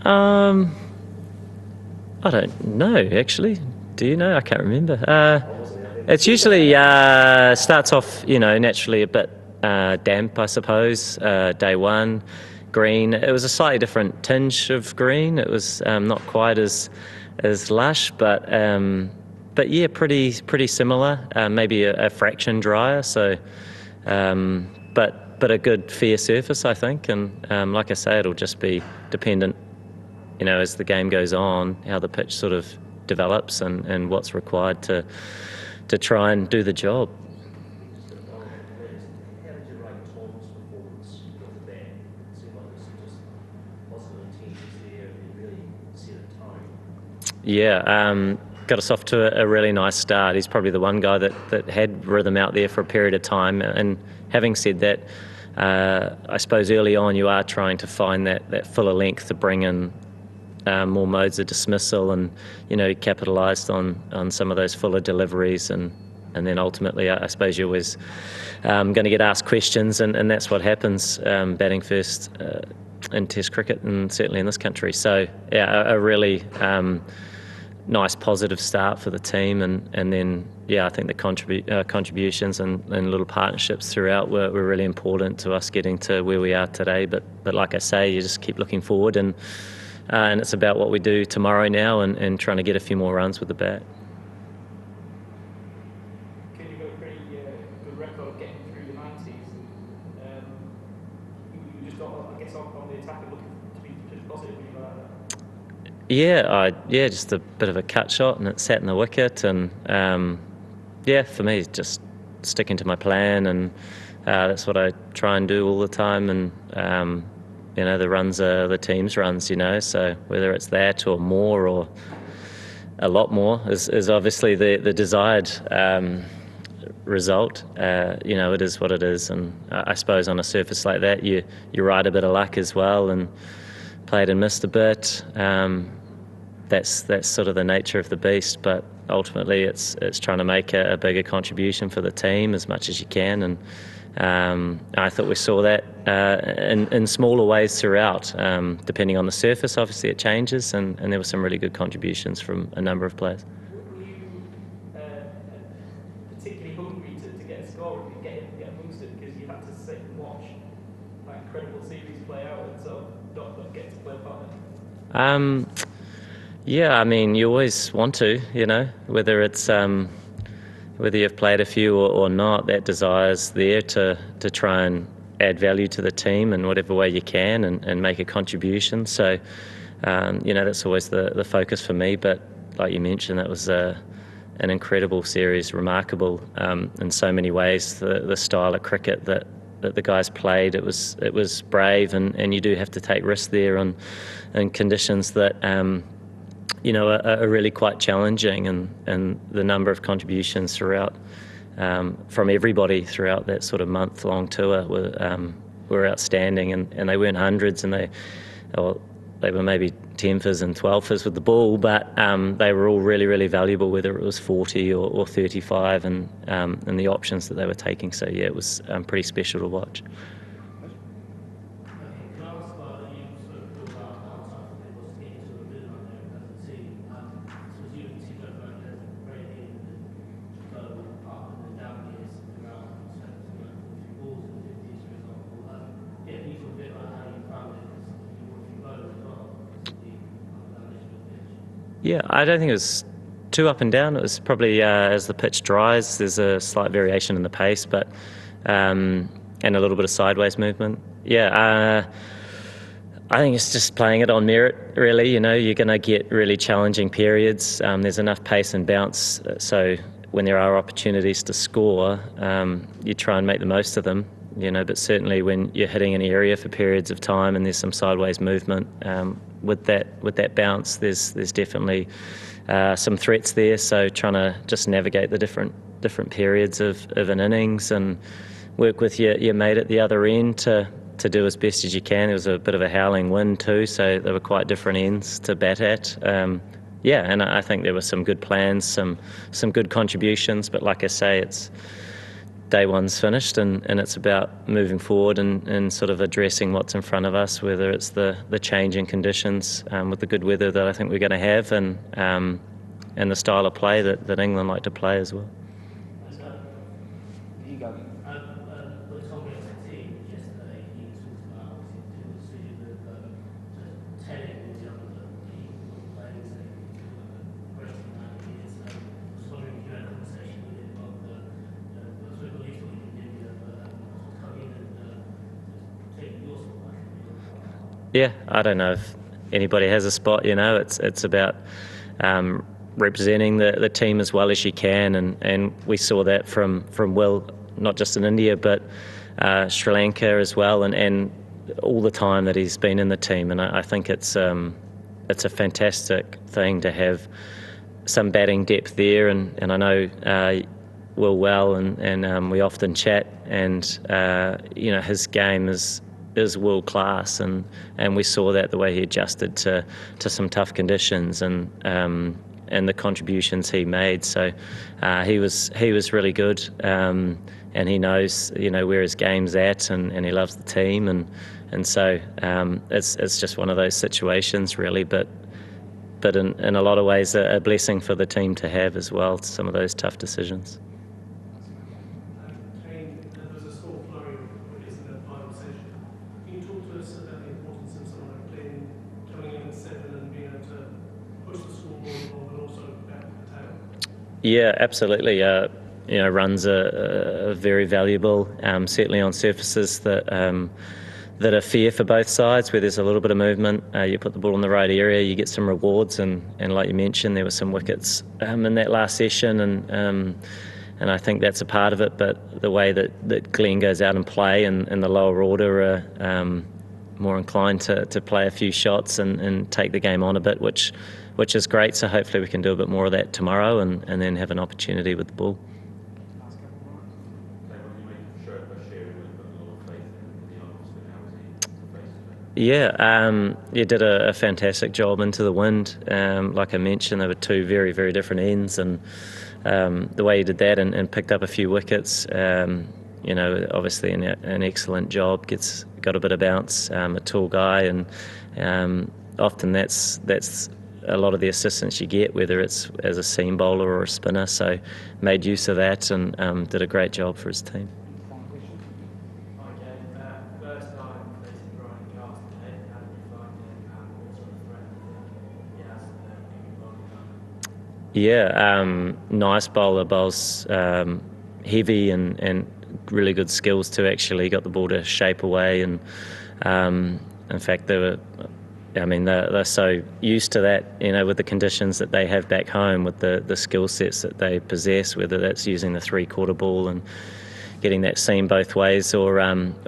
Um, I don't know actually. Do you know? I can't remember. It's usually starts off, naturally a bit damp, I suppose. Day one, green. It was a slightly different tinge of green. It was not quite as lush, but yeah, pretty similar. Maybe a fraction drier. So, but a good fair surface, I think. And like I say, it'll just be dependent, as the game goes on, how the pitch sort of develops and what's required to try and do the job. How did you rate Tom's performance with the band? It seemed like there's just lots of intentions there and really set a tone. Yeah, got us off to a really nice start. He's probably the one guy that had rhythm out there for a period of time. And having said that, I suppose early on you are trying to find that fuller length to bring in more modes of dismissal, and he capitalised on some of those fuller deliveries, and then ultimately I suppose you're always going to get asked questions, and that's what happens batting first in Test cricket, and certainly in this country. So yeah, a really nice positive start for the team, and then I think the contributions and little partnerships throughout were really important to us getting to where we are today. But like I say, you just keep looking forward, and it's about what we do tomorrow now, and trying to get a few more runs with the bat. Can you got a pretty good record of getting through the 90s? You just got, I guess, on the attack and looking to be just positive when you go like that. Just a bit of a cut shot, and it sat in the wicket, and for me, just sticking to my plan, and that's what I try and do all the time, and the runs are the team's runs, so whether it's that or more or a lot more is obviously the desired result. It is what it is, and I suppose on a surface like that you ride a bit of luck as well, and played and missed a bit. That's sort of the nature of the beast, but ultimately it's trying to make a bigger contribution for the team as much as you can, and I thought we saw that in smaller ways throughout. Depending on the surface, obviously it changes, and there were some really good contributions from a number of players. Were you particularly hungry to get a score and get boosted because you had to sit and watch that incredible series play out and sort of not get to play a part in it? You always want to, whether it's whether you've played a few or not, that desire's there to try and add value to the team in whatever way you can, and make a contribution. So, that's always the focus for me. But like you mentioned, that was an incredible series, remarkable in so many ways. The style of cricket that the guys played, it was brave, and you do have to take risks there in conditions that are really quite challenging, and the number of contributions throughout from everybody throughout that sort of month-long tour were outstanding, and they weren't hundreds, and they were maybe 10-fers and 12-fers with the ball, but they were all really, really valuable, whether it was 40 or 35, and the options that they were taking. So yeah, it was pretty special to watch. Yeah, I don't think it was too up and down. It was probably as the pitch dries, there's a slight variation in the pace, but and a little bit of sideways movement. I think it's just playing it on merit, really. You're going to get really challenging periods. There's enough pace and bounce, so when there are opportunities to score, you try and make the most of them. But certainly when you're hitting an area for periods of time and there's some sideways movement, with that bounce, there's definitely some threats there. So trying to just navigate the different periods of an innings and work with your mate at the other end to do as best as you can. There was a bit of a howling wind too, so there were quite different ends to bat at. And I think there were some good plans, some good contributions, but like I say, day one's finished, and it's about moving forward and sort of addressing what's in front of us, whether it's the changing conditions with the good weather that I think we're going to have, and the style of play that England like to play as well. You go. Yeah, I don't know if anybody has a spot. It's about representing the team as well as you can, and we saw that from Will, not just in India but Sri Lanka as well, and all the time that he's been in the team. And I think it's a fantastic thing to have some batting depth there, and I know Will well, and we often chat, and his game is world class, and we saw that the way he adjusted to some tough conditions, and the contributions he made. So he was really good, and he knows where his game's at, and he loves the team, and so it's just one of those situations really, but in a lot of ways a blessing for the team to have as well, some of those tough decisions. Kane, there was a small flurry of wickets in the final session. Can you talk to us about the importance of someone like Kane coming in at 7 and being able to push the scoreboard but also back the tail? Yeah, absolutely. Runs are very valuable, certainly on surfaces that are fair for both sides, where there's a little bit of movement. You put the ball in the right area, you get some rewards, and like you mentioned, there were some wickets in that last session, and I think that's a part of it. But the way that Glenn goes out and play, and the lower order are more inclined to play a few shots and take the game on a bit, which is great. So hopefully we can do a bit more of that tomorrow, and then have an opportunity with the ball. Yeah, you did a fantastic job into the wind. Like I mentioned, there were two very, very different ends, and the way he did that and picked up a few wickets, obviously an excellent job. Got a bit of bounce, a tall guy, and often that's a lot of the assistance you get, whether it's as a seam bowler or a spinner. So made use of that, and did a great job for his team. Yeah, nice bowler, bowls heavy and really good skills too. Actually, got the ball to shape away, and in fact they're so used to that, with the conditions that they have back home, with the skill sets that they possess, whether that's using the 3/4 ball and getting that seam both ways, or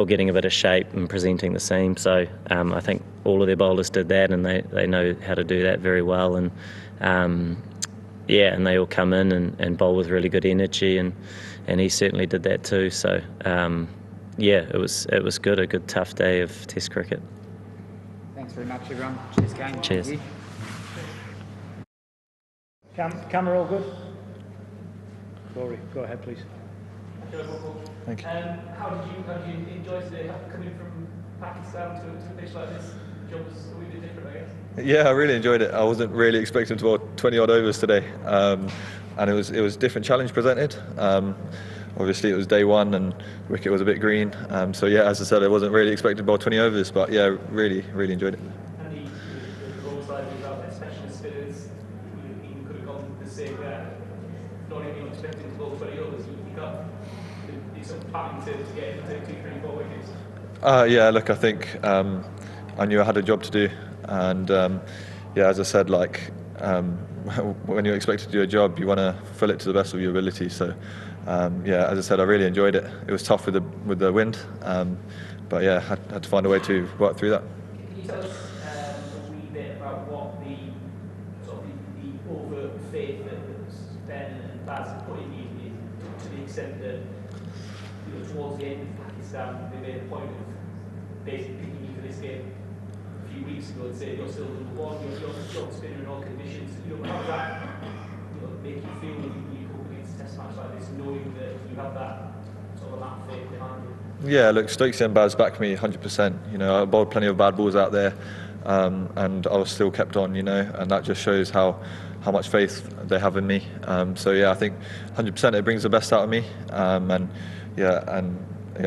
getting a bit of shape and presenting the seam. So I think all of their bowlers did that, and they know how to do that very well, and and they all come in and bowl with really good energy, and he certainly did that too. So it was good, a good tough day of Test cricket. Thanks very much, everyone. Cheers, Kane. Cheers. Camera all good? Rory, go ahead, please. Thank you. How did you enjoy today, coming from Pakistan to a pitch like this? The job was a wee bit different, I guess. Yeah, I really enjoyed it. I wasn't really expecting to bowl 20 odd overs today, and it was a different challenge presented. Obviously it was day one and wicket was a bit green, so yeah, as I said, I wasn't really expecting to bowl 20 overs, but yeah, really enjoyed it. And the wrong side without their specialist spinners, you could have gone the same there. Not even expecting to bowl 20 overs, you got some planning to get into 2, 3, 4 wickets. Yeah, look, I think I knew I had a job to do, and as I said, when you're expected to do a job, you want to fill it to the best of your ability. So as I said, I really enjoyed it. It was tough with the wind, but yeah, I had to find a way to work through that. Can you tell us a wee bit about what the overt faith that Ben and Baz put in you is, to the extent that towards the end of Pakistan they made a point of basically picking you for this game a few weeks ago and saying you're still number one, you're a strong spinner in all conditions. How does that make you feel when you come up against a test match like this, knowing that you have that of amount of faith behind you? Yeah, look, Stokesy and Baz backed me 100%. You know, I bowled plenty of bad balls out there, and I was still kept on. You know, and that just shows how much faith they have in me. So yeah, I think 100% it brings the best out of me, and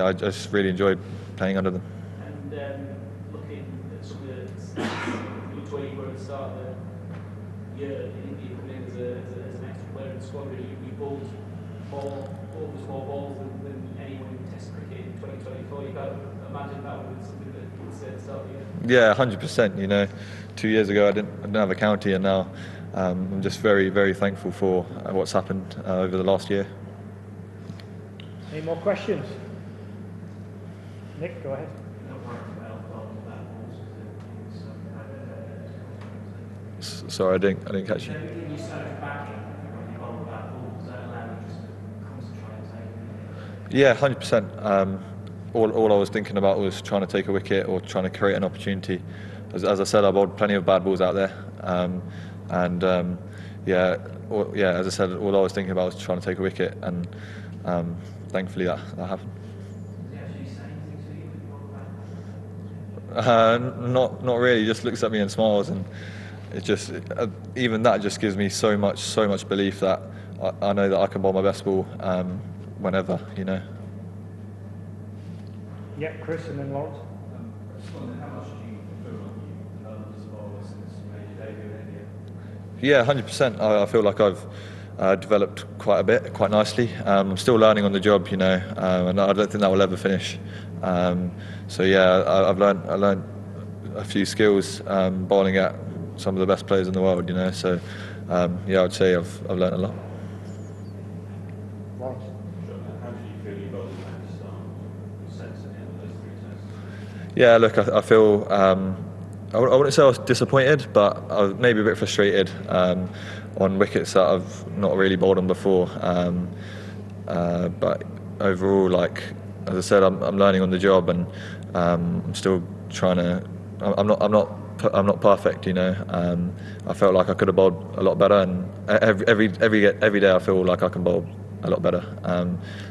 I just really enjoyed playing under them. And looking at some of the stats, looked where you were at the start of the year in India, coming in as an extra player in the squad, you bowled more balls than anyone in Test cricket in 2024. You can't imagine that would be something that you would say at the start of the year. Yeah, 100%. You know, 2 years ago I didn't have a county, and now I'm just very, very thankful for what's happened over the last year. Any more questions? Nick, go ahead. Sorry, I didn't catch you. Yeah, 100%. All I was thinking about was trying to take a wicket or trying to create an opportunity. As I said, I bowled plenty of bad balls out there, as I said, all I was thinking about was trying to take a wicket, and thankfully that happened. Not really. Just looks at me and smiles, and it just even that just gives me so much belief that I know that I can bowl my best ball whenever, you know. Yeah, Chris, and then Lawrence. I just wondered, how much do you feel like you've developed as a bowler since you made your debut in India? Yeah, 100%. I feel like I've developed quite a bit, quite nicely. I'm still learning on the job, you know, and I don't think that will ever finish. So yeah, I learned a few skills bowling at some of the best players in the world, you know. So yeah, I'd say I've learned a lot. Lawrence. How did you feel you bowled against sense at the end of those 3 tests? Yeah, look, I feel I wouldn't say I was disappointed, but I was maybe a bit frustrated on wickets that I've not really bowled on before. But overall, like as I said, I'm learning on the job, and I'm still trying to. I'm not perfect, you know. I felt like I could have bowled a lot better, and every day I feel like I can bowl a lot better.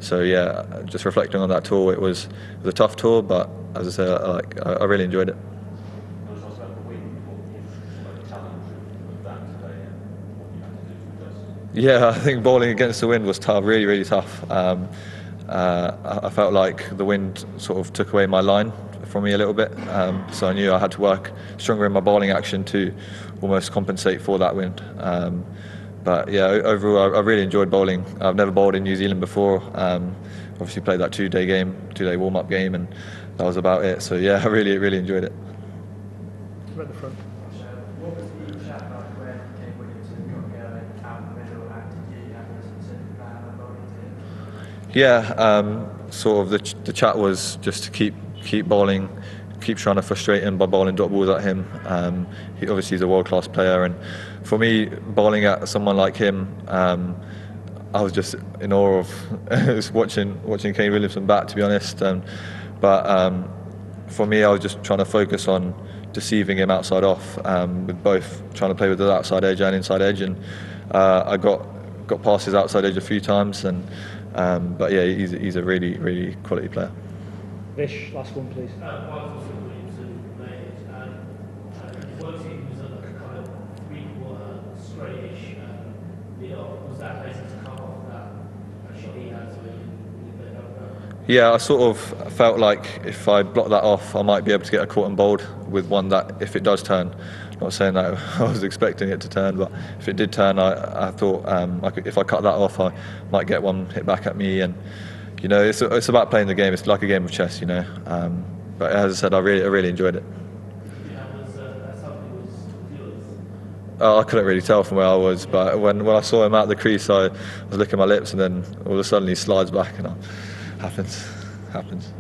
So yeah, just reflecting on that tour, it was a tough tour, but as I said, I really enjoyed it. Yeah, I think bowling against the wind was tough, really tough. I felt like the wind sort of took away my line from me a little bit, so I knew I had to work stronger in my bowling action to almost compensate for that wind. But yeah, overall I really enjoyed bowling. I've never bowled in New Zealand before. Obviously played that 2-day warm-up game, and that was about it. So yeah, I really enjoyed it. Right at the front. What was the chat like when Kane Williamson got going out in the middle, and did you have a specific plan on bowling to him? Yeah, sort of the chat was just to keep bowling, keep trying to frustrate him by bowling drop balls at him. He obviously is a world-class player, and for me, bowling at someone like him, I was just in awe of watching Kane Williamson bat, to be honest. But for me, I was just trying to focus on deceiving him outside off, with both trying to play with the outside edge and inside edge, and I got past his outside edge a few times, and but yeah, he's a really quality player. Vish, last one, please. Williamson made, one team was a kind of 3-quarter straight-ish deal. Was that basically to come off that shot he had, so he played that? Yeah, I sort of felt like if I block that off, I might be able to get a caught and bowled with one that, if it does turn, not saying that I was expecting it to turn, but if it did turn, I thought if I cut that off, I might get one hit back at me. And you know, it's about playing the game. It's like a game of chess, you know. But as I said, I really enjoyed it. I couldn't really tell from where I was, but when I saw him out the crease, I was licking my lips, and then all of a sudden he slides back, and it happens.